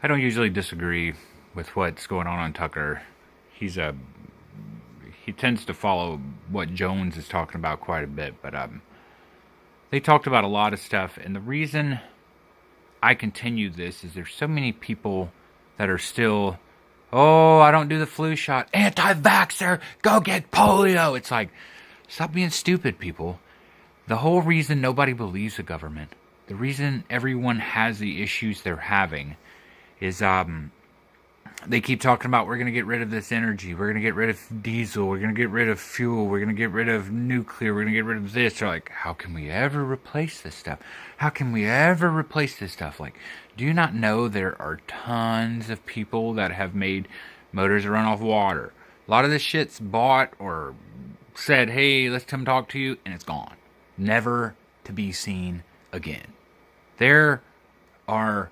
I don't usually disagree with what's going on Tucker. He's a he tends to follow what Jones is talking about quite a bit, but they talked about a lot of stuff, and the reason I continue this is there's so many people that are still, oh, I don't do the flu shot, anti-vaxxer, go get polio. It's like, stop being stupid, people. The whole reason nobody believes the government, the reason everyone has the issues they're having, is they keep talking about we're going to get rid of this energy, we're going to get rid of diesel, we're going to get rid of fuel, we're going to get rid of nuclear, we're going to get rid of this. They're like, how can we ever replace this stuff? How can we ever replace this stuff? Like, do you not know there are tons of people that have made motors run off water? A lot of this shit's bought or said, hey, let's come talk to you, and it's gone. Never to be seen again. There are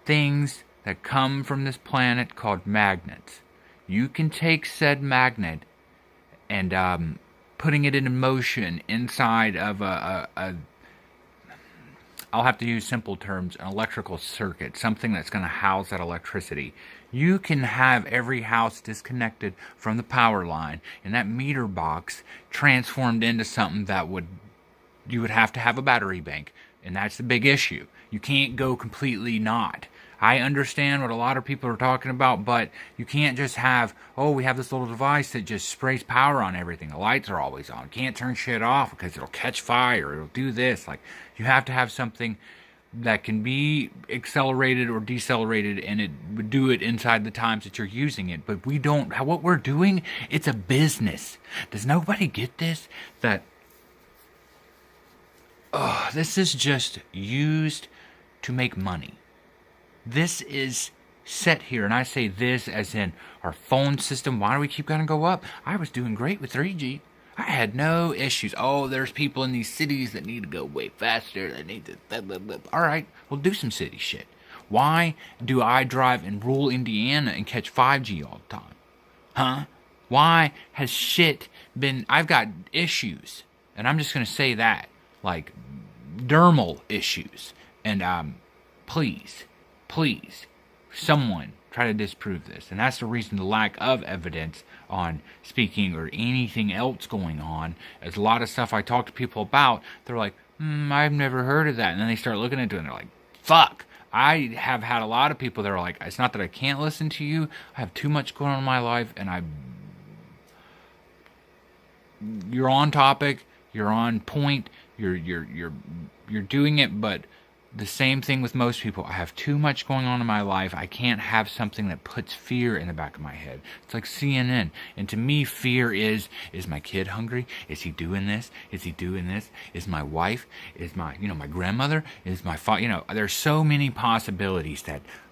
things that come from this planet called magnets. You can take said magnet and putting it in motion inside of I'll have to use simple terms, an electrical circuit, something that's going to house that electricity. You can have every house disconnected from the power line and that meter box transformed into something that you would have to have a battery bank. And that's the big issue. You can't go completely not. I understand what a lot of people are talking about, but you can't just have, oh, we have this little device that just sprays power on everything. The lights are always on. Can't turn shit off because it'll catch fire. It'll do this. Like, you have to have something that can be accelerated or decelerated, and it would do it inside the times that you're using it. But we don't. What we're doing, it's a business. Does nobody get this? That this is just used to make money. This is set here, and I say this as in our phone system. Why do we keep gonna go up? I was doing great with 3G. I had no issues. Oh, there's people in these cities that need to go way faster. They need to blah, blah, blah. All right, we'll do some city shit. Why do I drive in rural Indiana and catch 5G all the time? Huh? Why has shit been... I've got issues, and I'm just gonna say that. Like, dermal issues. And, please, someone try to disprove this. And that's the reason the lack of evidence on speaking or anything else going on. As a lot of stuff I talk to people about, they're like, I've never heard of that. And then they start looking into it and they're like, fuck. I have had a lot of people that are like, it's not that I can't listen to you. I have too much going on in my life, and you're on topic, you're on point, you're doing it, but the same thing with most people. I have too much going on in my life. I can't have something that puts fear in the back of my head. It's like CNN. And to me, fear is my kid hungry? Is he doing this? Is he doing this? Is my wife? Is my grandmother? Is my father? There's so many possibilities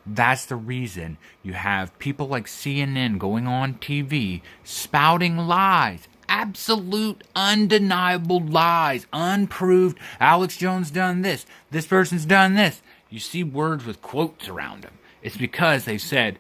that's the reason you have people like CNN going on TV spouting lies. Absolute, undeniable lies, unproved. Alex Jones done this. This person's done this. You see words with quotes around them. It's because they said,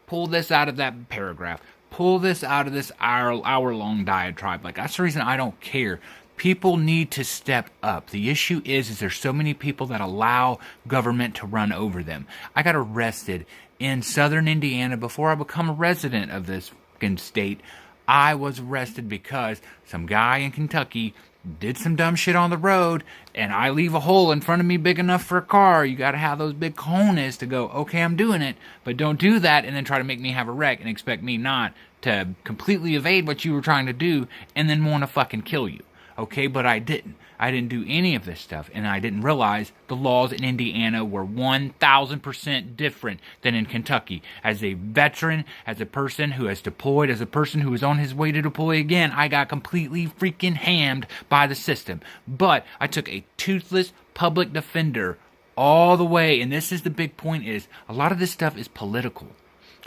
pull this out of that paragraph. Pull this out of this hour-long diatribe. Like, that's the reason I don't care. People need to step up. The issue is there's so many people that allow government to run over them. I got arrested in southern Indiana before I become a resident of this fucking state. I was arrested because some guy in Kentucky did some dumb shit on the road, and I leave a hole in front of me big enough for a car. You gotta have those big cojones to go, okay, I'm doing it, but don't do that and then try to make me have a wreck and expect me not to completely evade what you were trying to do and then want to fucking kill you. Okay, but I didn't. I didn't do any of this stuff, and I didn't realize the laws in Indiana were 1,000% different than in Kentucky. As a veteran, as a person who has deployed, as a person who is on his way to deploy again, I got completely freaking hammed by the system. But I took a toothless public defender all the way, and this is the big point, is a lot of this stuff is political.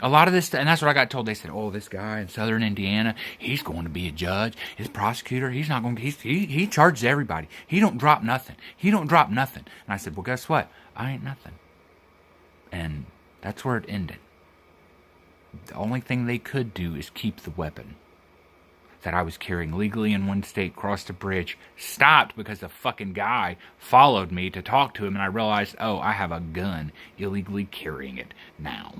A lot of this, and that's what I got told. They said, oh, this guy in southern Indiana, he's going to be a judge. His prosecutor, he's not going to, he charges everybody. He don't drop nothing. And I said, well, guess what? I ain't nothing. And that's where it ended. The only thing they could do is keep the weapon. that I was carrying legally in one state, crossed a bridge, stopped because the fucking guy followed me to talk to him, and I realized, oh, I have a gun, illegally carrying it now.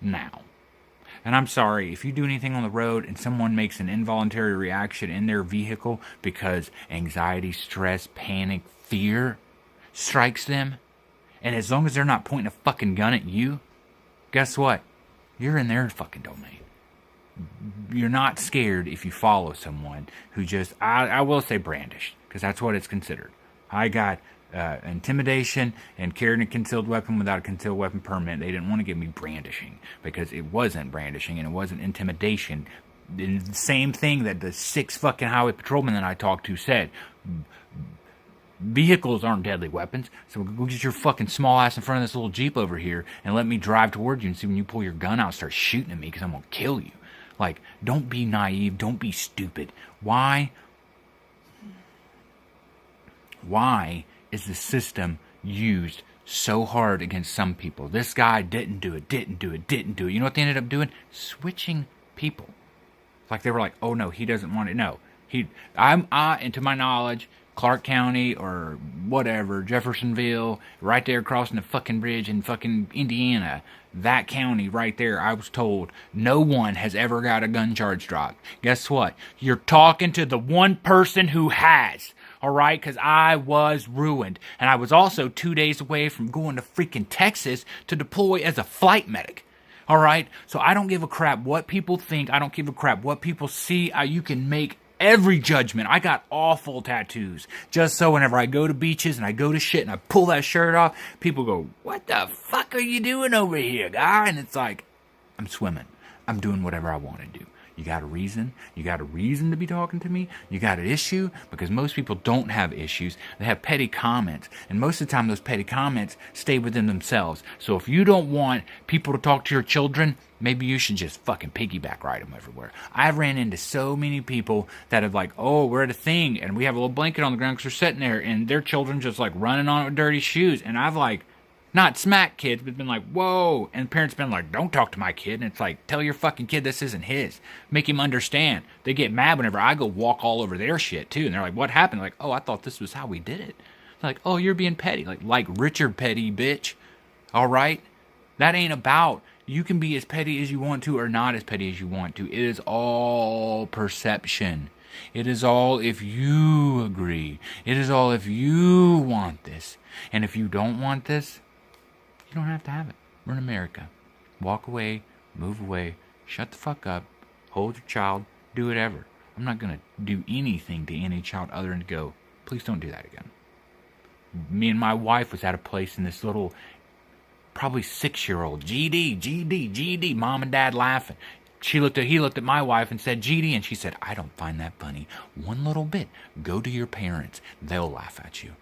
And I'm sorry, if you do anything on the road and someone makes an involuntary reaction in their vehicle because anxiety, stress, panic, fear strikes them, and as long as they're not pointing a fucking gun at you, guess what? You're in their fucking domain. You're not scared if you follow someone who just, I will say brandished, because that's what it's considered. I got intimidation and carrying a concealed weapon without a concealed weapon permit. They didn't want to give me brandishing because it wasn't brandishing and it wasn't intimidation. The same thing that the 6 fucking highway patrolmen that I talked to said. Vehicles aren't deadly weapons, so go get your fucking small ass in front of this little Jeep over here and let me drive toward you and see when you pull your gun out, start shooting at me because I'm going to kill you. Like, don't be naive, don't be stupid. Why is the system used so hard against some people? This guy didn't do it. You know what they ended up doing? Switching people. Like they were like, oh no, he doesn't want it. No. And to my knowledge, Clark County or whatever, Jeffersonville, right there crossing the fucking bridge in fucking Indiana, that county right there, I was told no one has ever got a gun charge dropped. Guess what? You're talking to the one person who has. All right, because I was ruined. And I was also 2 days away from going to freaking Texas to deploy as a flight medic. All right, so I don't give a crap what people think. I don't give a crap what people see. You can make every judgment. I got awful tattoos. Just so whenever I go to beaches and I go to shit and I pull that shirt off, people go, what the fuck are you doing over here, guy? And it's like, I'm swimming. I'm doing whatever I want to do. You got a reason? You got a reason to be talking to me? You got an issue? Because most people don't have issues. They have petty comments. And most of the time, those petty comments stay within themselves. So if you don't want people to talk to your children, maybe you should just fucking piggyback ride them everywhere. I've ran into so many people that have like, oh, we're at a thing, and we have a little blanket on the ground because we're sitting there, and their children just like running on it with dirty shoes. And I've like, not smack kids, but been like, whoa. And parents been like, don't talk to my kid. And it's like, tell your fucking kid this isn't his. Make him understand. They get mad whenever I go walk all over their shit, too. And they're like, what happened? Like, oh, I thought this was how we did it. They're like, oh, you're being petty. Like Richard Petty, bitch. All right? That ain't about, you can be as petty as you want to or not as petty as you want to. It is all perception. It is all if you agree. It is all if you want this. And if you don't want this, you don't have to have it. We're in America. Walk away, move away, shut the fuck up, hold your child, do whatever. I'm not going to do anything to any child other than to go, please don't do that again. Me and my wife was at a place in this little, probably 6-year-old, GD, mom and dad laughing. He looked at my wife and said, GD, and she said, I don't find that funny one little bit. Go to your parents. They'll laugh at you.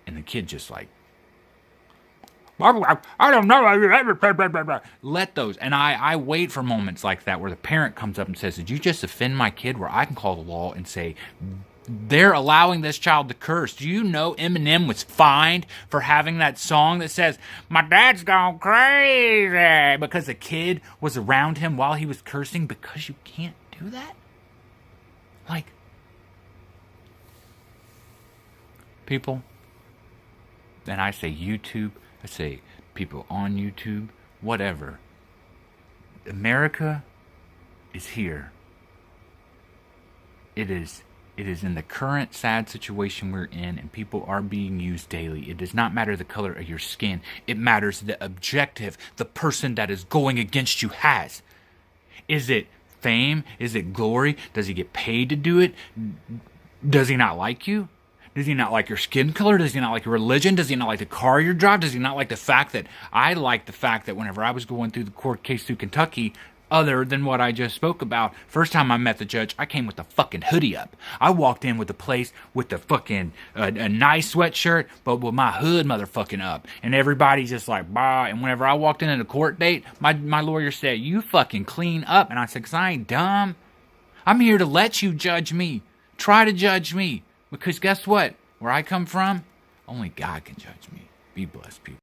And the kid just like, I don't know. Let those. And I wait for moments like that where the parent comes up and says, did you just offend my kid? Where I can call the law and say, they're allowing this child to curse. Do you know Eminem was fined for having that song that says, my dad's gone crazy? Because a kid was around him while he was cursing, because you can't do that? Like, people, and I say YouTube, I say people on YouTube, whatever. America is here. It is in the current sad situation we're in, and people are being used daily. It does not matter the color of your skin. It matters the objective the person that is going against you has. Is it fame? Is it glory? Does he get paid to do it? Does he not like you? Does he not like your skin color? Does he not like your religion? Does he not like the car you drive? Does he not like the fact that I like the fact that whenever I was going through the court case through Kentucky, other than what I just spoke about, first time I met the judge, I came with the fucking hoodie up. I walked in with the place with the fucking a nice sweatshirt, but with my hood motherfucking up. And everybody's just like, bah. And whenever I walked in the court date, my lawyer said, you fucking clean up. And I said, because I ain't dumb. I'm here to let you judge me. Try to judge me. Because guess what? Where I come from, only God can judge me. Be blessed, people.